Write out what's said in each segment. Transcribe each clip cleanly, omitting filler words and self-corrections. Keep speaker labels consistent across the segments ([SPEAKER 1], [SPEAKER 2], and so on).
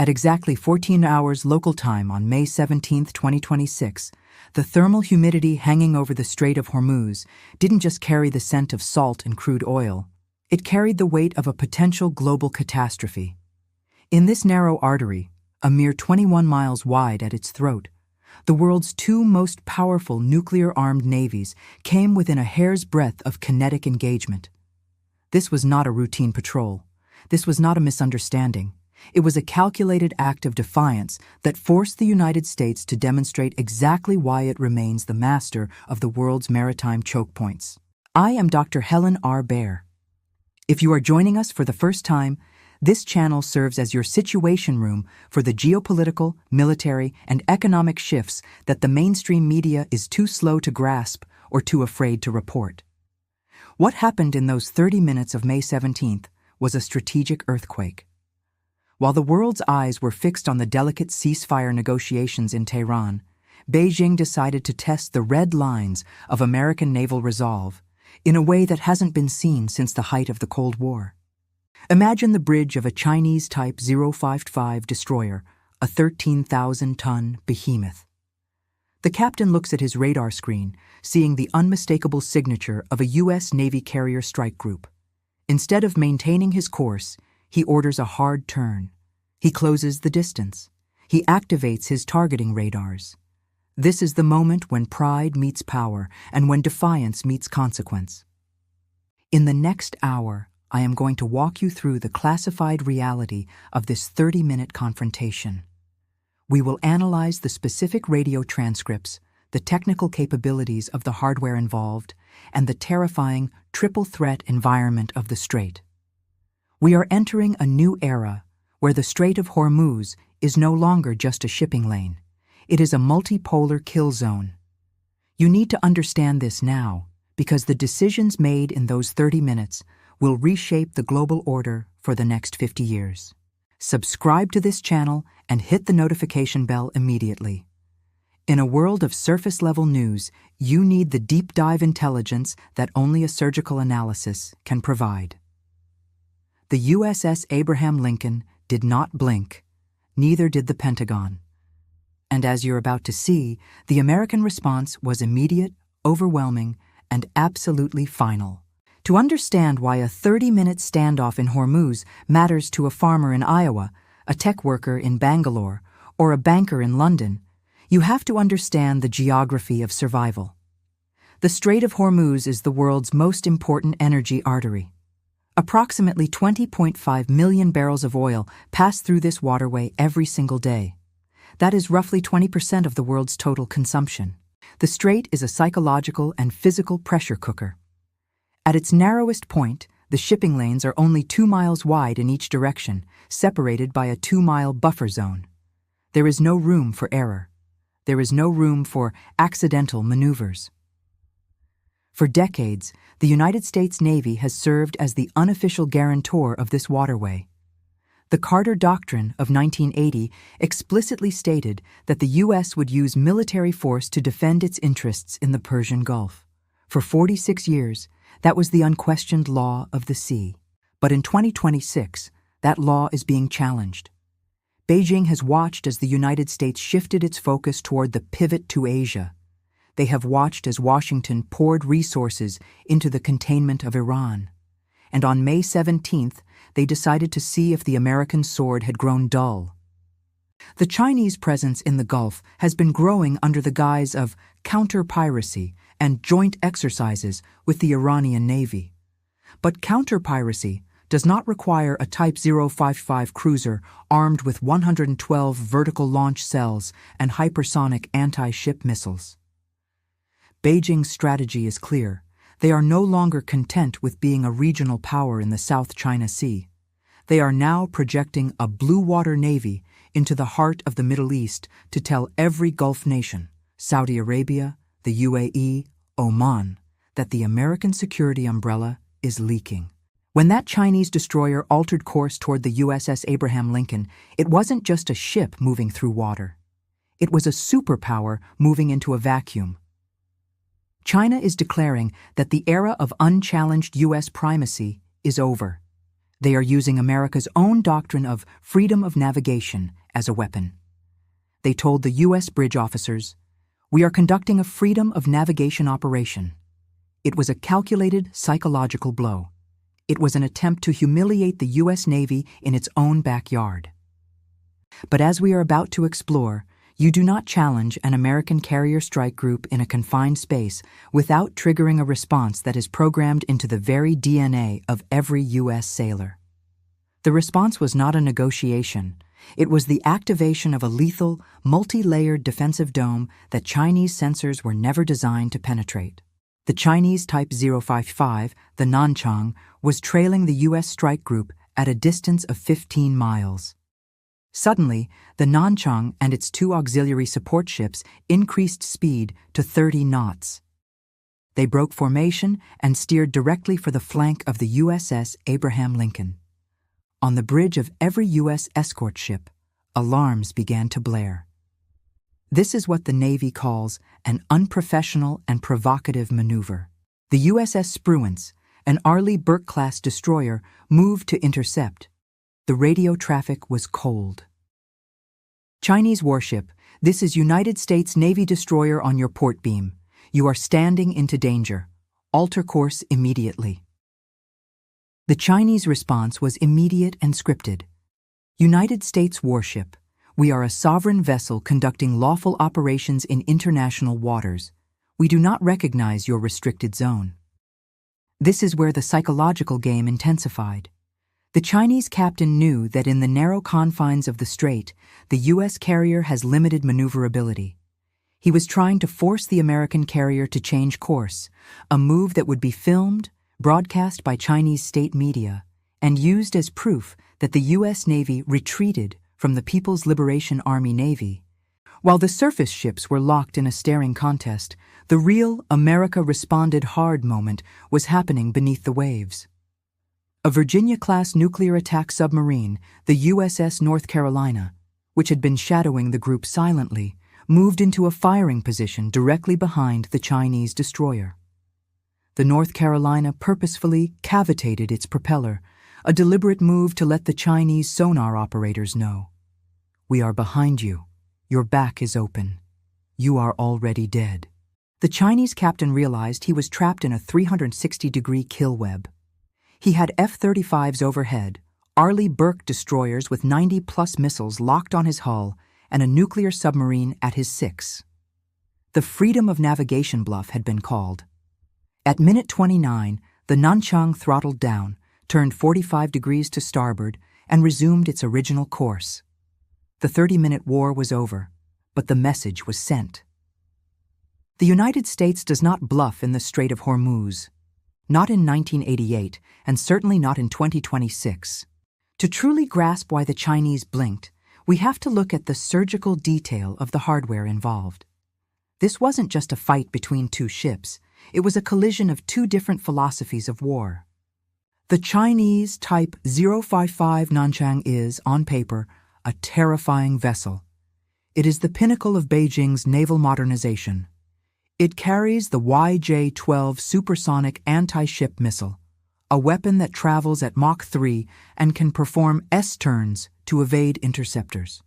[SPEAKER 1] At exactly 14 hours local time on May 17, 2026, the thermal humidity hanging over the Strait of Hormuz didn't just carry the scent of salt and crude oil, it carried the weight of a potential global catastrophe. In this narrow artery, a mere 21 miles wide at its throat, the world's two most powerful nuclear-armed navies came within a hair's breadth of kinetic engagement. This was not a routine patrol. This was not a misunderstanding. It was a calculated act of defiance that forced the United States to demonstrate exactly why it remains the master of the world's maritime chokepoints. I am Dr. Helen R. Baer. If you are joining us for the first time, this channel serves as your situation room for the geopolitical, military, and economic shifts that the mainstream media is too slow to grasp or too afraid to report. What happened in those 30 minutes of May 17th was a strategic earthquake. While the world's eyes were fixed on the delicate ceasefire negotiations in Tehran, Beijing decided to test the red lines of American naval resolve in a way that hasn't been seen since the height of the Cold War. Imagine the bridge of a Chinese Type 055 destroyer, a 13,000-ton behemoth. The captain looks at his radar screen, seeing the unmistakable signature of a U.S. Navy carrier strike group. Instead of maintaining his course, he orders a hard turn. He closes the distance. He activates his targeting radars. This is the moment when pride meets power and when defiance meets consequence. In the next hour, I am going to walk you through the classified reality of this 30-minute confrontation. We will analyze the specific radio transcripts, the technical capabilities of the hardware involved, and the terrifying triple-threat environment of the Strait. We are entering a new era where the Strait of Hormuz is no longer just a shipping lane. It is a multipolar kill zone. You need to understand this now, because the decisions made in those 30 minutes will reshape the global order for the next 50 years. Subscribe to this channel and hit the notification bell immediately. In a world of surface-level news, you need the deep-dive intelligence that only a surgical analysis can provide. The USS Abraham Lincoln did not blink, neither did the Pentagon. And as you're about to see, the American response was immediate, overwhelming, and absolutely final. To understand why a 30-minute standoff in Hormuz matters to a farmer in Iowa, a tech worker in Bangalore, or a banker in London, you have to understand the geography of survival. The Strait of Hormuz is the world's most important energy artery. Approximately 20.5 million barrels of oil pass through this waterway every single day. That is roughly 20% of the world's total consumption. The strait is a psychological and physical pressure cooker. At its narrowest point, the shipping lanes are only 2 miles wide in each direction, separated by a 2-mile buffer zone. There is no room for error. There is no room for accidental maneuvers. For decades, the United States Navy has served as the unofficial guarantor of this waterway. The Carter Doctrine of 1980 explicitly stated that the U.S. would use military force to defend its interests in the Persian Gulf. For 46 years, that was the unquestioned law of the sea. But in 2026, that law is being challenged. Beijing has watched as the United States shifted its focus toward the pivot to Asia. They have watched as Washington poured resources into the containment of Iran. And on May 17th, they decided to see if the American sword had grown dull. The Chinese presence in the Gulf has been growing under the guise of counter-piracy and joint exercises with the Iranian Navy. But counter-piracy does not require a Type 055 cruiser armed with 112 vertical launch cells and hypersonic anti-ship missiles. Beijing's strategy is clear. They are no longer content with being a regional power in the South China Sea. They are now projecting a blue-water navy into the heart of the Middle East to tell every Gulf nation, Saudi Arabia, the UAE, Oman, that the American security umbrella is leaking. When that Chinese destroyer altered course toward the USS Abraham Lincoln, it wasn't just a ship moving through water. It was a superpower moving into a vacuum. China is declaring that the era of unchallenged U.S. primacy is over. They are using America's own doctrine of freedom of navigation as a weapon. They told the U.S. bridge officers, "We are conducting a freedom of navigation operation." It was a calculated psychological blow. It was an attempt to humiliate the U.S. Navy in its own backyard. But as we are about to explore, you do not challenge an American carrier strike group in a confined space without triggering a response that is programmed into the very DNA of every U.S. sailor. The response was not a negotiation. It was the activation of a lethal, multi-layered defensive dome that Chinese sensors were never designed to penetrate. The Chinese Type 055, the Nanchang, was trailing the U.S. strike group at a distance of 15 miles. Suddenly, the Nanchang and its two auxiliary support ships increased speed to 30 knots. They broke formation and steered directly for the flank of the USS Abraham Lincoln. On the bridge of every U.S. escort ship, alarms began to blare. This is what the Navy calls an unprofessional and provocative maneuver. The USS Spruance, an Arleigh Burke-class destroyer, moved to intercept. The radio traffic was cold. "Chinese warship, this is United States Navy destroyer on your port beam. You are standing into danger. Alter course immediately." The Chinese response was immediate and scripted. "United States warship, we are a sovereign vessel conducting lawful operations in international waters. We do not recognize your restricted zone." This is where the psychological game intensified. The Chinese captain knew that in the narrow confines of the strait, the U.S. carrier has limited maneuverability. He was trying to force the American carrier to change course, a move that would be filmed, broadcast by Chinese state media, and used as proof that the U.S. Navy retreated from the People's Liberation Army Navy. While the surface ships were locked in a staring contest, the real America responded hard moment was happening beneath the waves. A Virginia-class nuclear attack submarine, the USS North Carolina, which had been shadowing the group silently, moved into a firing position directly behind the Chinese destroyer. The North Carolina purposefully cavitated its propeller, a deliberate move to let the Chinese sonar operators know. "We are behind you. Your back is open. You are already dead." The Chinese captain realized he was trapped in a 360-degree kill web. He had F-35s overhead, Arleigh Burke destroyers with 90-plus missiles locked on his hull, and a nuclear submarine at his 6. The freedom of navigation bluff had been called. At minute 29, the Nanchang throttled down, turned 45 degrees to starboard, and resumed its original course. The 30-minute war was over, but the message was sent. The United States does not bluff in the Strait of Hormuz. Not in 1988, and certainly not in 2026. To truly grasp why the Chinese blinked, we have to look at the surgical detail of the hardware involved. This wasn't just a fight between two ships, it was a collision of two different philosophies of war. The Chinese Type 055 Nanchang is, on paper, a terrifying vessel. It is the pinnacle of Beijing's naval modernization. It carries the YJ-12 supersonic anti-ship missile, a weapon that travels at Mach 3 and can perform S-turns to evade interceptors.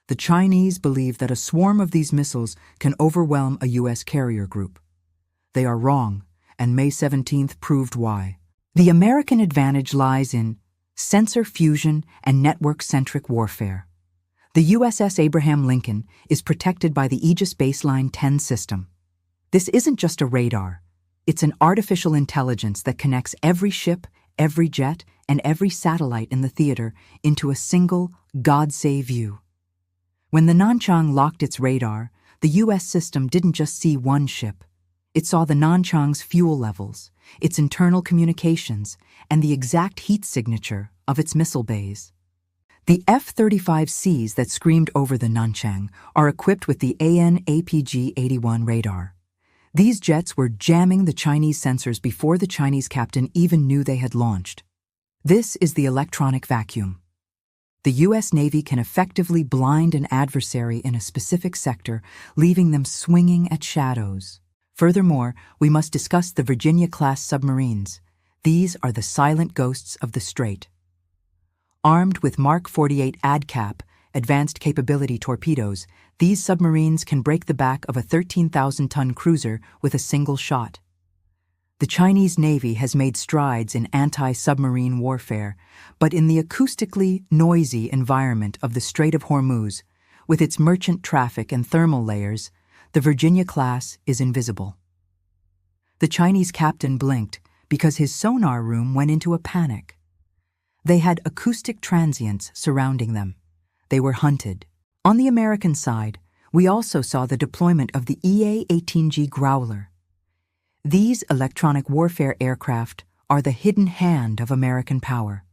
[SPEAKER 1] The Chinese believe that a swarm of these missiles can overwhelm a U.S. carrier group. They are wrong, and May 17th proved why. The American advantage lies in sensor fusion and network-centric warfare. The USS Abraham Lincoln is protected by the Aegis Baseline 10 system. This isn't just a radar. It's an artificial intelligence that connects every ship, every jet, and every satellite in the theater into a single, God-save view. When the Nanchang locked its radar, the U.S. system didn't just see one ship. It saw the Nanchang's fuel levels, its internal communications, and the exact heat signature of its missile bays. The F-35Cs that screamed over the Nanchang are equipped with the AN/APG-81 radar. These jets were jamming the Chinese sensors before the Chinese captain even knew they had launched. This is the electronic vacuum. The U.S. Navy can effectively blind an adversary in a specific sector, leaving them swinging at shadows. Furthermore, we must discuss the Virginia-class submarines. These are the silent ghosts of the Strait. Armed with Mark 48 ADCAP, advanced capability torpedoes, these submarines can break the back of a 13,000-ton cruiser with a single shot. The Chinese Navy has made strides in anti-submarine warfare, but in the acoustically noisy environment of the Strait of Hormuz, with its merchant traffic and thermal layers, the Virginia-class is invisible. The Chinese captain blinked because his sonar room went into a panic. They had acoustic transients surrounding them. They were hunted. On the American side, we also saw the deployment of the EA-18G Growler. These electronic warfare aircraft are the hidden hand of American power.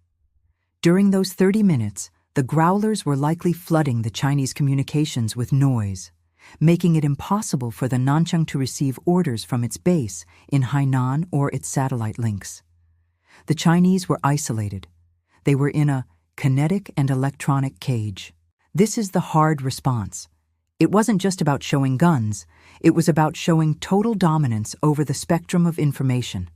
[SPEAKER 1] During those 30 minutes, the Growlers were likely flooding the Chinese communications with noise, making it impossible for the Nanchang to receive orders from its base in Hainan or its satellite links. The Chinese were isolated. They were in a kinetic and electronic cage. This is the hard response. It wasn't just about showing guns, it was about showing total dominance over the spectrum of information.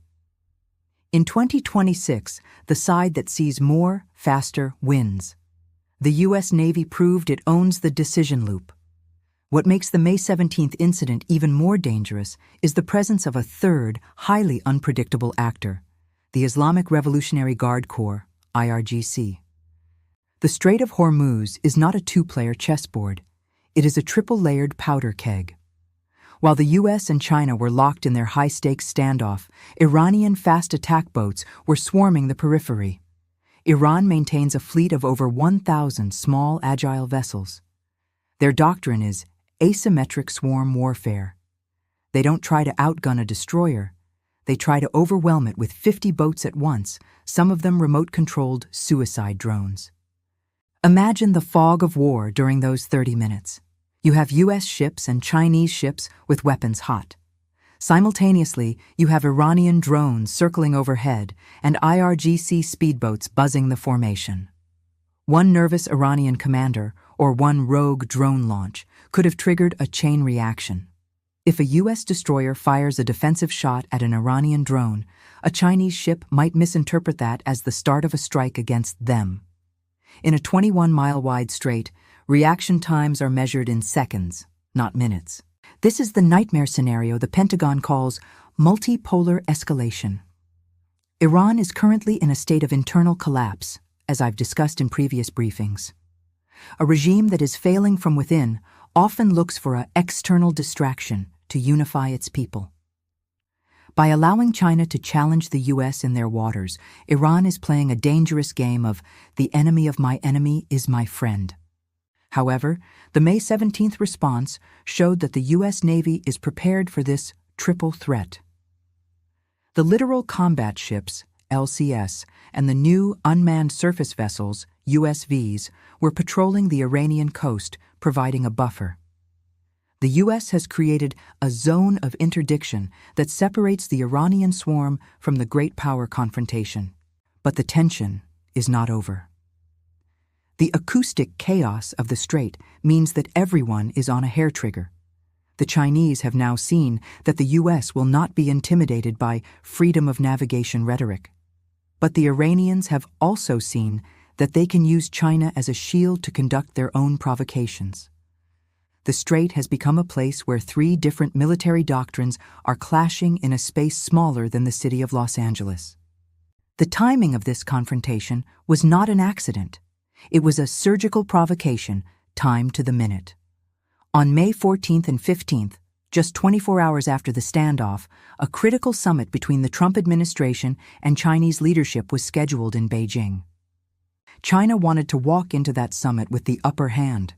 [SPEAKER 1] In 2026, the side that sees more, faster, wins. The U.S. Navy proved it owns the decision loop. What makes the May 17th incident even more dangerous is the presence of a third, highly unpredictable actor, the Islamic Revolutionary Guard Corps, IRGC. The Strait of Hormuz is not a two-player chessboard. It is a triple-layered powder keg. While the U.S. and China were locked in their high-stakes standoff, Iranian fast attack boats were swarming the periphery. Iran maintains a fleet of over 1,000 small, agile vessels. Their doctrine is asymmetric swarm warfare. They don't try to outgun a destroyer. They try to overwhelm it with 50 boats at once, some of them remote-controlled suicide drones. Imagine the fog of war during those 30 minutes. You have U.S. ships and Chinese ships with weapons hot. Simultaneously, you have Iranian drones circling overhead and IRGC speedboats buzzing the formation. One nervous Iranian commander or one rogue drone launch could have triggered a chain reaction. If a U.S. destroyer fires a defensive shot at an Iranian drone, a Chinese ship might misinterpret that as the start of a strike against them. In a 21-mile-wide strait, reaction times are measured in seconds, not minutes. This is the nightmare scenario the Pentagon calls multipolar escalation. Iran is currently in a state of internal collapse, as I've discussed in previous briefings. A regime that is failing from within often looks for an external distraction to unify its people. By allowing China to challenge the U.S. in their waters, Iran is playing a dangerous game of the enemy of my enemy is my friend. However, the May 17th response showed that the U.S. Navy is prepared for this triple threat. The littoral combat ships, LCS, and the new unmanned surface vessels, USVs, were patrolling the Iranian coast, providing a buffer. The U.S. has created a zone of interdiction that separates the Iranian swarm from the great power confrontation. But the tension is not over. The acoustic chaos of the strait means that everyone is on a hair trigger. The Chinese have now seen that the U.S. will not be intimidated by freedom of navigation rhetoric. But the Iranians have also seen that they can use China as a shield to conduct their own provocations. The strait has become a place where three different military doctrines are clashing in a space smaller than the city of Los Angeles. The timing of this confrontation was not an accident. It was a surgical provocation, timed to the minute. On May 14th and 15th, just 24 hours after the standoff, a critical summit between the Trump administration and Chinese leadership was scheduled in Beijing. China wanted to walk into that summit with the upper hand.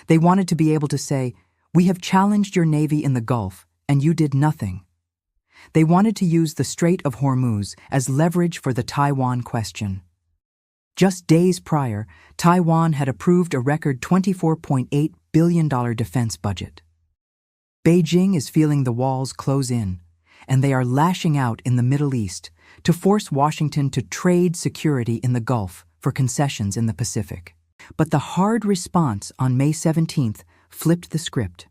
[SPEAKER 1] They wanted to be able to say, "We have challenged your navy in the Gulf, and you did nothing." They wanted to use the Strait of Hormuz as leverage for the Taiwan question. Just days prior, Taiwan had approved a record $24.8 billion defense budget. Beijing is feeling the walls close in, and they are lashing out in the Middle East to force Washington to trade security in the Gulf for concessions in the Pacific. But the hard response on May 17th flipped the script.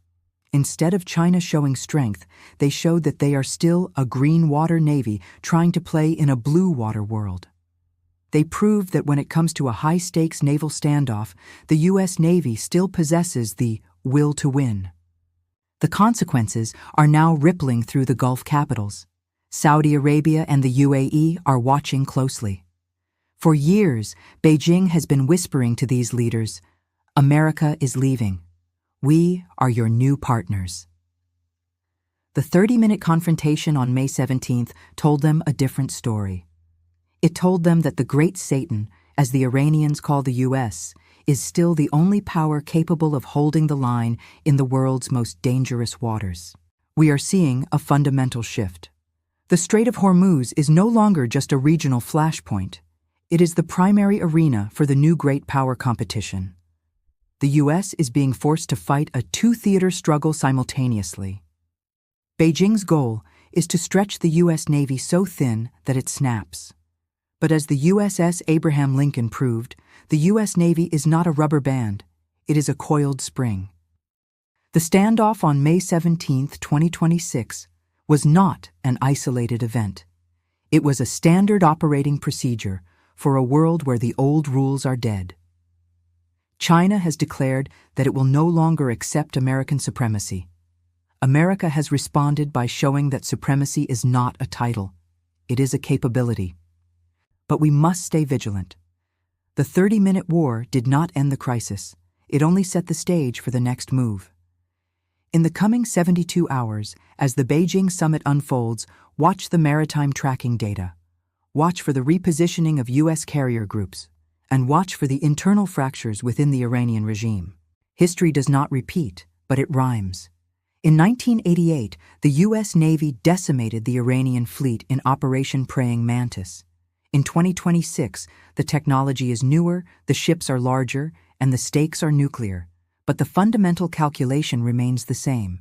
[SPEAKER 1] Instead of China showing strength, they showed that they are still a green water navy trying to play in a blue water world. They proved that when it comes to a high-stakes naval standoff, the U.S. Navy still possesses the will to win. The consequences are now rippling through the Gulf capitals. Saudi Arabia and the UAE are watching closely. For years, Beijing has been whispering to these leaders, "America is leaving. We are your new partners." The 30-minute confrontation on May 17th told them a different story. It told them that the Great Satan, as the Iranians call the U.S., is still the only power capable of holding the line in the world's most dangerous waters. We are seeing a fundamental shift. The Strait of Hormuz is no longer just a regional flashpoint. It is the primary arena for the new great power competition. The U.S. is being forced to fight a two-theater struggle simultaneously. Beijing's goal is to stretch the U.S. Navy so thin that it snaps. But as the USS Abraham Lincoln proved, the U.S. Navy is not a rubber band, it is a coiled spring. The standoff on May 17, 2026, was not an isolated event. It was a standard operating procedure for a world where the old rules are dead. China has declared that it will no longer accept American supremacy. America has responded by showing that supremacy is not a title, it is a capability. But we must stay vigilant. The 30-minute war did not end the crisis. It only set the stage for the next move. In the coming 72 hours, as the Beijing summit unfolds, watch the maritime tracking data. Watch for the repositioning of U.S. carrier groups. And watch for the internal fractures within the Iranian regime. History does not repeat, but it rhymes. In 1988, the U.S. Navy decimated the Iranian fleet in Operation Praying Mantis. In 2026, the technology is newer, the ships are larger, and the stakes are nuclear, but the fundamental calculation remains the same.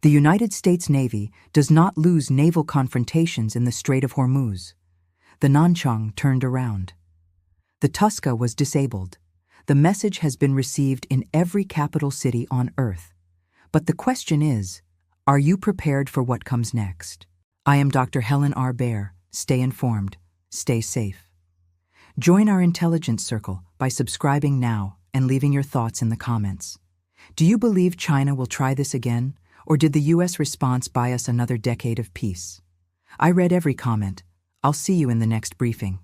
[SPEAKER 1] The United States Navy does not lose naval confrontations in the Strait of Hormuz. The Nanchang turned around. The Tuska was disabled. The message has been received in every capital city on Earth. But the question is, are you prepared for what comes next? I am Dr. Helen R. Baer. Stay informed. Stay safe. Join our intelligence circle by subscribing now and leaving your thoughts in the comments. Do you believe China will try this again, or did the U.S. response buy us another decade of peace? I read every comment. I'll see you in the next briefing.